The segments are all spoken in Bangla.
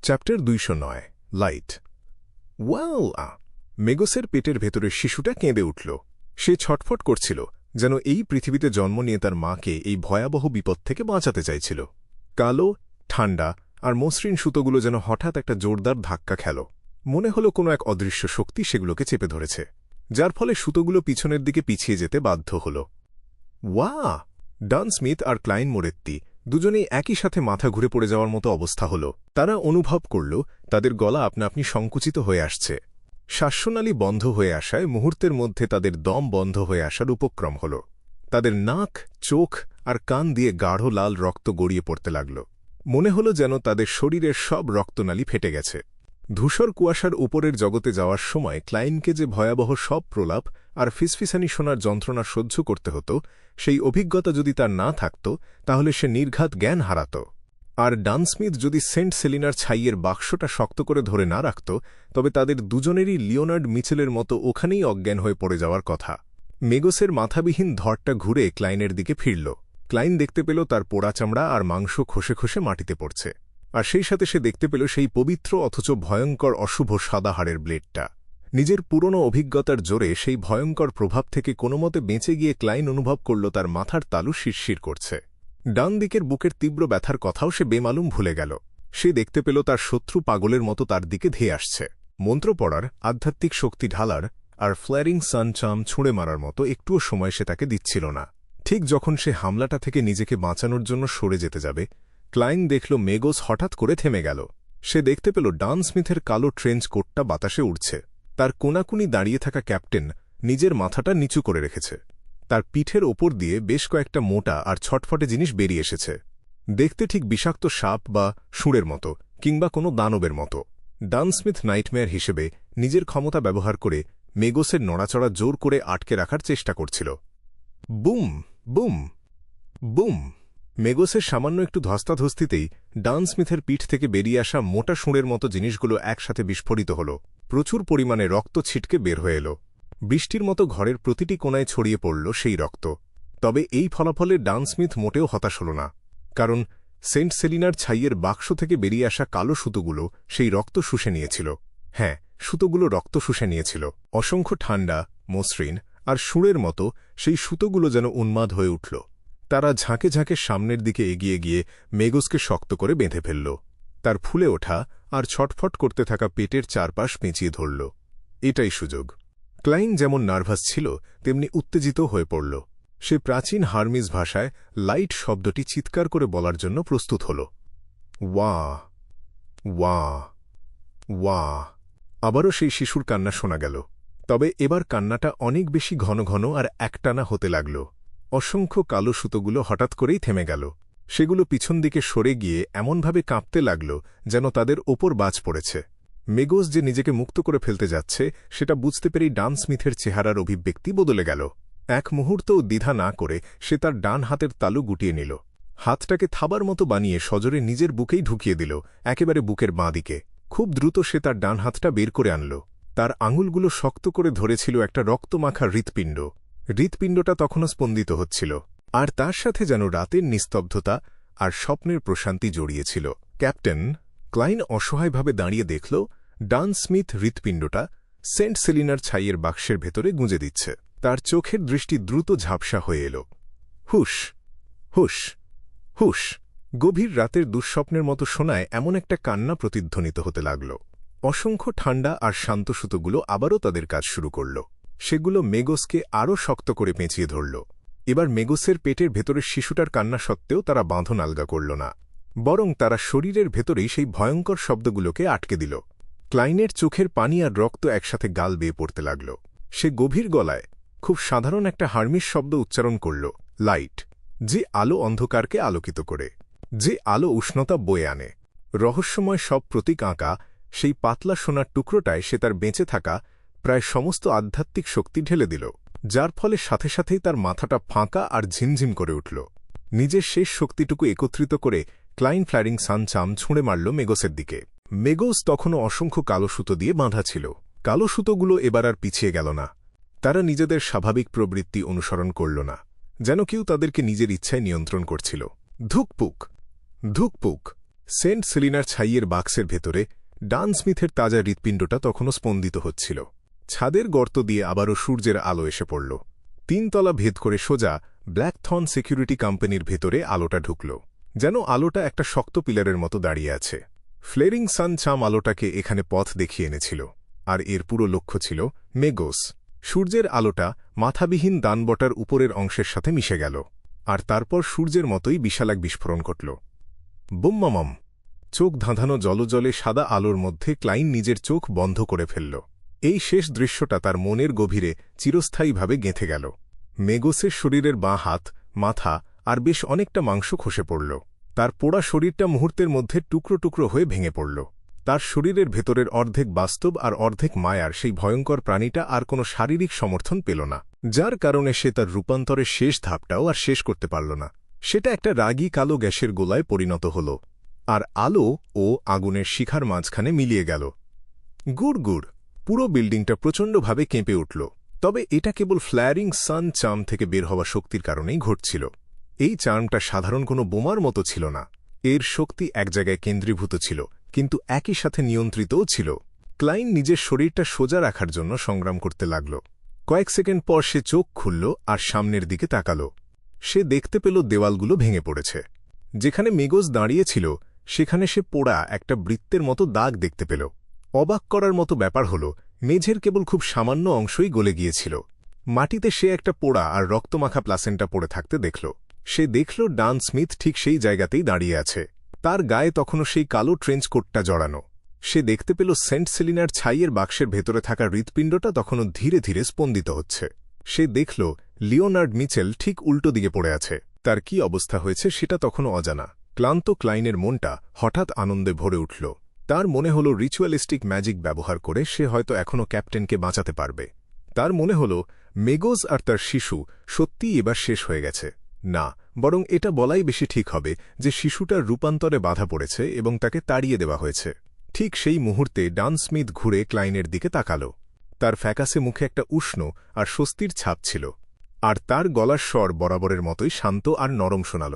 Chapter 209 light. ওয়াও! মেগোসের পেটের ভেতরের শিশুটা কেঁদে উঠল। সে ছটফট করছিল, যেন এই পৃথিবীতে জন্ম নিয়ে তার মাকে এই ভয়াবহ বিপদ থেকে বাঁচাতে চাইছিল। কালো, ঠান্ডা আর মসৃণ সুতোগুলো যেন হঠাৎ একটা জোরদার ধাক্কা খেল। মনে হলো কোনো এক অদৃশ্য শক্তি সেগুলোকে চেপে ধরেছে, যার ফলে সুতোগুলো পিছনের দিকে পিছিয়ে যেতে বাধ্য হল। ওয়া! ডান স্মিথ আর ক্লাইন মোরেত্তি দুজনেই একই সাথে মাথা ঘুরে পড়ে যাওয়ার মতো অবস্থা হল। তারা অনুভব করল তাদের গলা আপনা আপনি সংকুচিত হয়ে আসছে। শ্বাসনালী বন্ধ হয়ে আসায় মুহূর্তের মধ্যে তাদের দম বন্ধ হয়ে আসার উপক্রম হল। তাদের নাক, চোখ আর কান দিয়ে গাঢ় লাল রক্ত গড়িয়ে পড়তে লাগল। মনে হল যেন তাদের শরীরের সব রক্তনালী ফেটে গেছে। ধূসর কুয়াশার উপরের জগতে যাওয়ার সময় ক্লাইনকে যে ভয়াবহ সব প্রলাপ আর ফিসফিসানি শোনার যন্ত্রণা সহ্য করতে হতো, সেই অভিজ্ঞতা যদি তার না থাকত তাহলে সে নির্ঘাত জ্ঞান হারাত। আর ডান স্মিথ যদি সেন্ট সেলিনার ছাইয়ের বাক্সটা শক্ত করে ধরে না রাখত, তবে তাদের দুজনেরই লিওনার্ড মিচেলের মতো ওখানেই অজ্ঞান হয়ে পড়ে যাওয়ার কথা। মেগোসের মাথাবিহীন ধরটা ঘুরে ক্লাইনের দিকে ফিরল। ক্লাইন দেখতে পেল তার পোড়া চামড়া আর মাংস খসে খসে মাটিতে পড়ছে, আর সেই সাথে সে দেখতে পেল সেই পবিত্র অথচ ভয়ঙ্কর অশুভ সাদা হাড়ের ব্লেডটা। নিজের পুরনো অভিজ্ঞতার জোরে সেই ভয়ঙ্কর প্রভাব থেকে কোনোমতে বেঁচে গিয়ে ক্লাইন অনুভব করল তার মাথার তালু শিরশির করছে। ডান দিকের বুকের তীব্র ব্যথার কথাও সে বেমালুম ভুলে গেল। সে দেখতে পেল তার শত্রু পাগলের মতো তার দিকে ধেয়ে আসছে। মন্ত্র পড়ার, আধ্যাত্মিক শক্তি ঢালার আর ফ্ল্যারিং সান চাম ছুঁড়ে মারার মতো একটুও সময় সে তাকে দিচ্ছিল না। ঠিক যখন সে হামলাটা থেকে নিজেকে বাঁচানোর জন্য সরে যেতে যাবে, ক্লাইন দেখল মেগোস হঠাৎ করে থেমে গেল। সে দেখতে পেল ডান স্মিথের কালো ট্রেঞ্চ কোটটা বাতাসে উড়ছে। তার কোনাকুনি দাঁড়িয়ে থাকা ক্যাপ্টেন নিজের মাথাটা নিচু করে রেখেছে। তার পিঠের ওপর দিয়ে বেশ কয়েকটা মোটা আর ছটফটে জিনিস বেরিয়ে এসেছে, দেখতে ঠিক বিষাক্ত সাপ বা শুঁড়ের মতো, কিংবা কোনো দানবের মতো। ডান স্মিথ নাইটমেয়ার হিসেবে নিজের ক্ষমতা ব্যবহার করে মেগোসের নড়াচড়া জোর করে আটকে রাখার চেষ্টা করছিল। Boom boom boom! মেগোসের সামান্য একটু ধস্তাধস্তিতেই ডান স্মিথের পিঠ থেকে বেরিয়ে আসা মোটা শুঁড়ের মতো জিনিসগুলো একসাথে বিস্ফোরিত হল। প্রচুর পরিমাণে রক্ত ছিটকে বের হয়ে এল। বৃষ্টির মতো ঘরের প্রতিটি কোণায় ছড়িয়ে পড়ল সেই রক্ত। তবে এই ফলাফলে ডান স্মিথ মোটেও হতাশ হল না, কারণ সেন্ট সেলিনার ছাইয়ের বাক্স থেকে বেরিয়ে আসা কালো সুতোগুলো সেই রক্ত শুষে নিয়েছিল। হ্যাঁ, সুতোগুলো রক্ত শুষে নিয়েছিল। অসংখ্য ঠান্ডা, মসৃণ আর শুঁড়ের মতো সেই সুতোগুলো যেন উন্মাদ হয়ে উঠল। তারা ঝাঁকে ঝাঁকে সামনের দিকে এগিয়ে গিয়ে মেগোসকে শক্ত করে বেঁধে ফেলল। তার ফুলে ওঠা আর ছটফট করতে থাকা পেটের চারপাশ পেঁচিয়ে ধরল। এটাই সুযোগ। ক্লাইন যেমন নার্ভাস ছিল, তেমনি উত্তেজিত হয়ে পড়ল। সে প্রাচীন হার্মিস ভাষায় লাইট শব্দটি চিৎকার করে বলার জন্য প্রস্তুত হল। ওয়া ওয়া ওয়া! আবারও সেই শিশুর কান্না শোনা গেল, তবে এবার কান্নাটা অনেক বেশি ঘন ঘন আর একটানা হতে লাগল। অসংখ্য কালো সুতোগুলো হঠাৎ করেই থেমে গেল। সেগুলো পিছন দিকে সরে গিয়ে এমনভাবে কাঁপতে লাগল যেন তাদের ওপর বাজ পড়েছে। মেগোস যে নিজেকে মুক্ত করে ফেলতে যাচ্ছে সেটা বুঝতে পেরেই ডান স্মিথের চেহারার অভিব্যক্তি বদলে গেল। এক মুহূর্তও দ্বিধা না করে সে তার ডান হাতের তালু গুটিয়ে নিল। হাতটাকে থাবার মতো বানিয়ে সজোরে নিজের বুকেই ঢুকিয়ে দিল, একেবারে বুকের বাঁ দিকে। খুব দ্রুত সে তার ডান হাতটা বের করে আনল। তার আঙুলগুলো শক্ত করে ধরেছিল একটা রক্তমাখা হৃৎপিণ্ড। হৃৎপিণ্ডটা তখনও স্পন্দিত হচ্ছিল, আর তার সাথে যেন রাতের নিস্তব্ধতা আর স্বপ্নের প্রশান্তি জড়িয়েছিল। ক্যাপ্টেন! ক্লাইন অসহায়ভাবে দাঁড়িয়ে দেখল ডান স্মিথ হৃৎপিণ্ডটা সেন্ট সেলিনার ছাইয়ের বাক্সের ভেতরে গুঁজে দিচ্ছে। তার চোখের দৃষ্টি দ্রুত ঝাপসা হয়ে এল। হুশ হুশ হুশ! গভীর রাতের দুঃস্বপ্নের মতো শোনায় এমন একটা কান্না প্রতিধ্বনিত হতে লাগল। অসংখ্য ঠান্ডা আর শান্ত সুতোগুলো আবারও তাদের কাজ শুরু করল। সেগুলো মেগোসকে আরও শক্ত করে পেঁচিয়ে ধরল। এবার মেগোসের পেটের ভেতরের শিশুটার কান্না সত্ত্বেও তারা বাঁধন আলগা করল না, বরং তারা শরীরের ভেতরেই সেই ভয়ঙ্কর শব্দগুলোকে আটকে দিল। ক্লাইনের চোখের পানি আর রক্ত একসাথে গাল বেয়ে পড়তে লাগল। সে গভীর গলায় খুব সাধারণ একটা হার্মিস শব্দ উচ্চারণ করল, লাইট, যে আলো অন্ধকারকে আলোকিত করে, যে আলো উষ্ণতা বয়ে আনে। রহস্যময় সব প্রতীক আঁকা সেই পাতলা সোনার টুকরোটায় সে তার বেঁচে থাকা প্রায় সমস্ত আধ্যাত্মিক শক্তি ঢেলে দিল, যার ফলে সাথে সাথেই তার মাথাটা ফাঁকা আর ঝিমঝিম করে উঠল। নিজের শেষ শক্তিটুকু একত্রিত করে ক্লাইন ফ্ল্যারিং সান চাম ছুঁড়ে মারল মেগোসের দিকে। মেগোস তখনও অসংখ্য কালো সুতো দিয়ে বাঁধা ছিল। কালো সুতোগুলো এবার আর পিছিয়ে গেল না। তারা নিজেদের স্বাভাবিক প্রবৃত্তি অনুসরণ করল না, যেন কেউ তাদেরকে নিজের ইচ্ছায় নিয়ন্ত্রণ করছিল। ধুকপুক ধুকপুক! সেন্ট সেলিনার ছাইয়ের বাক্সের ভেতরে ডান স্মিথের তাজা হৃৎপিণ্ডটা তখনও স্পন্দিত হচ্ছিল। ছাদের গর্ত দিয়ে আবারও সূর্যের আলো এসে পড়ল। 3 তলা ভেদ করে সোজা ব্ল্যাকথর্ন সিকিউরিটি কোম্পানির ভেতরে আলোটা ঢুকল, যেন আলোটা একটা শক্ত পিলারের মতো দাঁড়িয়ে আছে। ফ্লেরিং সান চাম আলোটাকে এখানে পথ দেখিয়ে এনেছিল, আর এর পুরো লক্ষ্য ছিল মেগোস। সূর্যের আলোটা মাথাবিহীন দানবটার উপরের অংশের সাথে মিশে গেল, আর তারপর সূর্যের মতোই বিশাল এক বিস্ফোরণ ঘটল। বুম্মামম! চোখ ধাঁধানো জলজলে সাদা আলোর মধ্যে ক্লাইন নিজের চোখ বন্ধ করে ফেলল। এই শেষ দৃশ্যটা তার মনের গভীরে চিরস্থায়ীভাবে গেঁথে গেল। মেগোসের শরীরের বাঁ হাত, মাথা আর বেশ অনেকটা মাংস খসে পড়ল। তার পোড়া শরীরটা মুহূর্তের মধ্যে টুকরো টুকরো হয়ে ভেঙে পড়ল। তার শরীরের ভেতরের অর্ধেক বাস্তব আর অর্ধেক মায়ার সেই ভয়ঙ্কর প্রাণীটা আর কোনো শারীরিক সমর্থন পেল না, যার কারণে সে তার রূপান্তরের শেষ ধাপটাও আর শেষ করতে পারল না। সেটা একটা রাগী কালো গ্যাসের গোলায় পরিণত হল, আর আলো ও আগুনের শিখার মাঝখানে মিলিয়ে গেল। গুড় গুড়! পুরো বিল্ডিংটা প্রচণ্ডভাবে কেঁপে উঠল। তবে এটা কেবল ফ্ল্যারিং সান চার্ম থেকে বের হওয়া শক্তির কারণেই ঘটছিল। এই চার্মটা সাধারণ কোনো বোমার মতো ছিল না। এর শক্তি এক জায়গায় কেন্দ্রীভূত ছিল, কিন্তু একই সাথে নিয়ন্ত্রিতও ছিল। ক্লাইন নিজের শরীরটা সোজা রাখার জন্য সংগ্রাম করতে লাগল। কয়েক সেকেন্ড পর সে চোখ খুলল আর সামনের দিকে তাকাল। সে দেখতে পেল দেওয়ালগুলো ভেঙে পড়েছে। যেখানে মেগোস দাঁড়িয়েছিল সেখানে সে পোড়া একটা বৃত্তের মতো দাগ দেখতে পেল। অবাক করার মতো ব্যাপার হল, মেঝের কেবল খুব সামান্য অংশই গলে গিয়েছিল। মাটিতে সে একটা পোড়া আর রক্তমাখা প্লাসেন্টা পড়ে থাকতে দেখল। সে দেখল ডান স্মিথ ঠিক সেই জায়গাতেই দাঁড়িয়ে আছে। তার গায়ে তখনও সেই কালো ট্রেঞ্চ কোটটা জড়ানো। সে দেখতে পেল সেন্ট সেলিনার ছাইয়ের বাক্সের ভেতরে থাকা হৃৎপিণ্ডটা তখনও ধীরে ধীরে স্পন্দিত হচ্ছে। সে দেখল লিওনার্ড মিচেল ঠিক উল্টো দিকে পড়ে আছে। তার কি অবস্থা হয়েছে সেটা তখনও অজানা। ক্লান্ত ক্লাইনের মনটা হঠাৎ আনন্দে ভরে উঠল। তার মনে হল রিচুয়ালিস্টিক ম্যাজিক ব্যবহার করে সে হয়তো এখনও ক্যাপ্টেনকে বাঁচাতে পারবে। তার মনে হল মেগোস আর তার শিশু সত্যিই এবার শেষ হয়ে গেছে। না, বরং এটা বলাই বেশি ঠিক হবে যে শিশুটার রূপান্তরে বাধা পড়েছে এবং তাকে তাড়িয়ে দেওয়া হয়েছে। ঠিক সেই মুহূর্তে ডান স্মিথ ঘুরে ক্লাইনের দিকে তাকাল। তার ফ্যাকাসে মুখে একটা উষ্ণ আর স্বস্তির ছাপ ছিল, আর তার গলার স্বর বরাবরের মতোই শান্ত আর নরম শোনাল।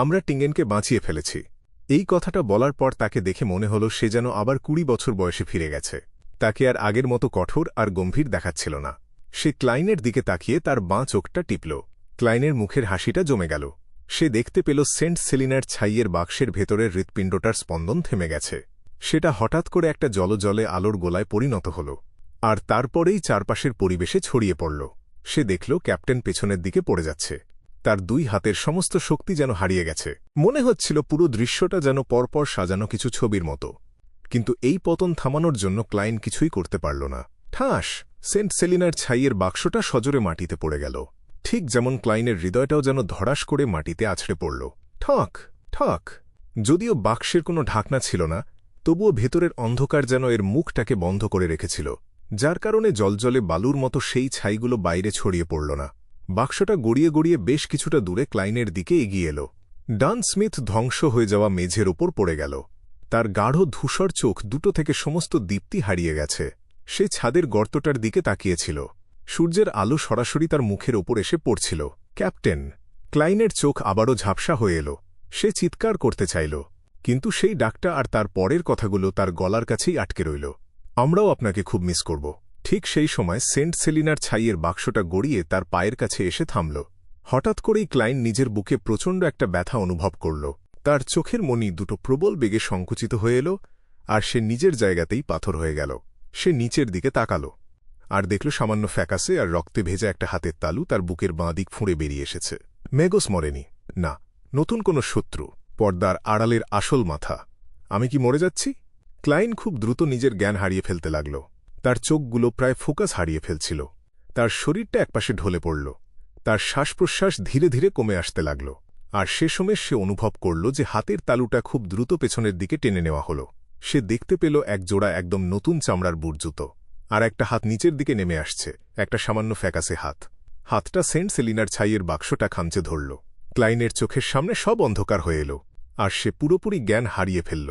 আমরা টিঙ্গেনকে বাঁচিয়ে ফেলেছি। এই কথাটা বলার পর তাকে দেখে মনে হল সে যেন আবার 20 বছর বয়সে ফিরে গেছে। তাকে আর আগের মতো কঠোর আর গম্ভীর দেখাচ্ছিল না। সে ক্লাইনের দিকে তাকিয়ে তার বাঁ চোখটা টিপল। ক্লাইনের মুখের হাসিটা জমে গেল। সে দেখতে পেল সেন্ট সেলিনার ছাইয়ের বাক্সের ভেতরের হৃৎপিণ্ডটার স্পন্দন থেমে গেছে। সেটা হঠাৎ করে একটা জলজলে আলোর গোলায় পরিণত হল, আর তারপরেই চারপাশের পরিবেশে ছড়িয়ে পড়ল। সে দেখল ক্যাপ্টেন পেছনের দিকে পড়ে যাচ্ছে। তার 2 হাতের সমস্ত শক্তি যেন হারিয়ে গেছে। মনে হচ্ছিল পুরো দৃশ্যটা যেন পরপর সাজানো কিছু ছবির মতো। কিন্তু এই পতন থামানোর জন্য ক্লাইন কিছুই করতে পারল না। ঠাস! সেন্ট সেলিনার ছাইয়ের বাক্সটা সজোরে মাটিতে পড়ে গেল, ঠিক যেমন ক্লাইনের হৃদয়টাও যেন ধড়াস করে মাটিতে আছড়ে পড়ল। ঠক ঠক! যদিও বাক্সের কোনো ঢাকনা ছিল না, তবুও ভেতরের অন্ধকার যেন এর মুখটাকে বন্ধ করে রেখেছিল, যার কারণে জলজলে বালুর মতো সেই ছাইগুলো বাইরে ছড়িয়ে পড়ল না। বাক্সটা গড়িয়ে গড়িয়ে বেশ কিছুটা দূরে ক্লাইনের দিকে এগিয়ে এল। ডান স্মিথ ধ্বংস হয়ে যাওয়া মেঝের ওপর পড়ে গেল। তার গাঢ় ধূসর চোখ দুটো থেকে সমস্ত দীপ্তি হারিয়ে গেছে। সে ছাদের গর্তটার দিকে তাকিয়েছিল। সূর্যের আলো সরাসরি তার মুখের ওপর এসে পড়ছিল। ক্যাপ্টেন! ক্লাইনের চোখ আবারও ঝাপসা হয়ে এল। সে চিৎকার করতে চাইল, কিন্তু সেই ডাকটা আর তার পরের কথাগুলো তার গলার কাছেই আটকে রইল। আমরাও আপনাকে খুব মিস করব। ঠিক সেই সময় সেন্ট সেলিনার ছাইয়ের বাক্সটা গড়িয়ে তার পায়ের কাছে এসে থামল। হঠাৎ করেই ক্লাইন নিজের বুকে প্রচণ্ড একটা ব্যথা অনুভব করল। তার চোখের মণি দুটো প্রবল বেগে সংকুচিত হয়ে এল, আর সে নিজের জায়গাতেই পাথর হয়ে গেল। সে নিচের দিকে তাকাল, আর দেখল সামান্য ফ্যাকাসে আর রক্তে ভেজা একটা হাতের তালু তার বুকের বাঁ দিক ফুঁড়ে বেরিয়ে এসেছে। মেগোস মরেনি। না, নতুন কোনো শত্রু, পর্দার আড়ালের আসল মাথা। আমি কি মরে যাচ্ছি? ক্লাইন খুব দ্রুত নিজের জ্ঞান হারিয়ে ফেলতে লাগল। তার চোখগুলো প্রায় ফোকাস হারিয়ে ফেলছিল। তার শরীরটা একপাশে ঢলে পড়ল। তার শ্বাস-প্রশ্বাস ধীরে ধীরে কমে আসতে লাগল, আর শেষমেশ সে অনুভব করল যে হাতের তালুটা খুব দ্রুত পেছনের দিকে টেনে নেওয়া হল। সে দেখতে পেল এক জোড়া একদম নতুন চামড়ার বুট জুতো, আর একটা হাত নিচের দিকে নেমে আসছে, একটা সামান্য ফ্যাকাসে হাত। হাতটা সেন্ট সেলিনার ছাইয়ের বাক্সটা খামচে ধরল। ক্লাইনের চোখের সামনে সব অন্ধকার হয়ে এল, আর সে পুরোপুরি জ্ঞান হারিয়ে ফেলল।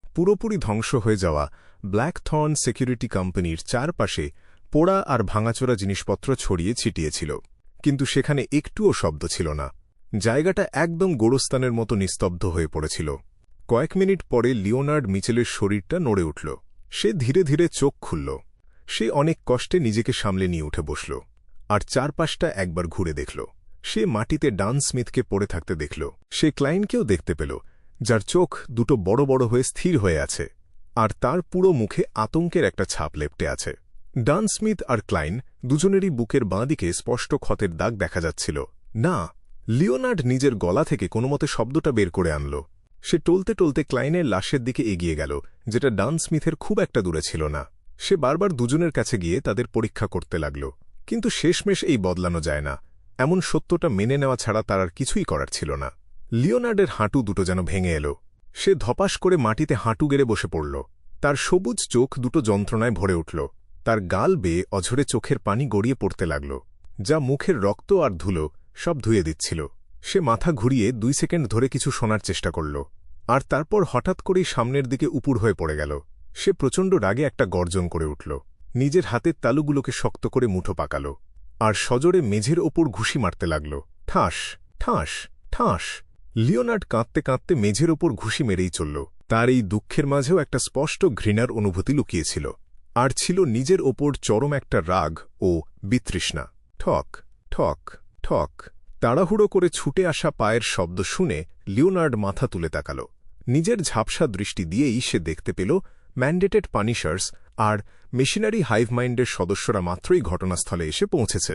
পুরোপুরি ধ্বংস হয়ে যাওয়া ব্ল্যাকথর্ন সিকিউরিটি কোম্পানির চারপাশে পোড়া আর ভাঙাচোরা জিনিসপত্র ছড়িয়ে ছিটিয়েছিল, কিন্তু সেখানে একটুও শব্দ ছিল না। জায়গাটা একদম গোরস্থানের মতো নিস্তব্ধ হয়ে পড়েছিল। কয়েক মিনিট পরে লিওনার্ড মিচেলের শরীরটা নড়ে উঠল। সে ধীরে ধীরে চোখ খুলল। সে অনেক কষ্টে নিজেকে সামলে নিয়ে উঠে বসল, আর চারপাশটা একবার ঘুরে দেখল। সে মাটিতে ডান স্মিথকে পড়ে থাকতে দেখল। সে ক্লাইনকেও দেখতে পেল, যার চোখ দুটো বড় বড় হয়ে স্থির হয়ে আছে, আর তার পুরো মুখে আতঙ্কের একটা ছাপ লেপটে আছে। ডান স্মিথ আর ক্লাইন দুজনেরই বুকের বাঁ দিকে স্পষ্ট ক্ষতের দাগ দেখা যাচ্ছিল। না, লিওনার্ড নিজের গলা থেকে কোনোমতে শব্দটা বের করে আনল। সে টলতে টলতে ক্লাইনের লাশের দিকে এগিয়ে গেল, যেটা ডান স্মিথের খুব একটা দূরে ছিল না। সে বারবার দুজনের কাছে গিয়ে তাদের পরীক্ষা করতে লাগল, কিন্তু শেষমেশ এই বদলানো যায় না। এমন সত্যটা মেনে নেওয়া ছাড়া তার আর কিছুই করার ছিল না। লিওনার্ডের হাঁটু দুটো যেন ভেঙে এলো। সে ধপাস করে মাটিতে হাঁটু গেড়ে বসে পড়ল। তার সবুজ চোখ দুটো যন্ত্রণায় ভরে উঠল। তার গাল বেয়ে অঝরে চোখের পানি গড়িয়ে পড়তে লাগল, যা মুখের রক্ত আর ধুলো সব ধুয়ে দিচ্ছিল। সে মাথা ঘুরিয়ে 2 সেকেন্ড ধরে কিছু শোনার চেষ্টা করল, আর তারপর হঠাৎ করেই সামনের দিকে উপুড় হয়ে পড়ে গেল। সে প্রচণ্ড রাগে একটা গর্জন করে উঠল, নিজের হাতের তালুগুলোকে শক্ত করে মুঠো পাকাল, আর সজোরে মেঝের ওপর ঘুষি মারতে লাগল। ঠাস ঠাস ঠাস। লিওনার্ড কাঁদতে কাঁদতে মেঝের ওপর ঘুষি মেরেই চলল। তার এই দুঃখের মাঝেও একটা স্পষ্ট ঘৃণার অনুভূতি লুকিয়েছিল, আর ছিল নিজের ওপর চরম একটা রাগ ও বিতৃষ্ণা। ঠক ঠক ঠক। তাড়াহুড়ো করে ছুটে আসা পায়ের শব্দ শুনে লিওনার্ড মাথা তুলে তাকাল। নিজের ঝাপসা দৃষ্টি দিয়েই সে দেখতে পেল ম্যান্ডেটেড পানিশার্স আর মেশিনারি হাইভ মাইন্ডের সদস্যরা মাত্রই ঘটনাস্থলে এসে পৌঁছেছে।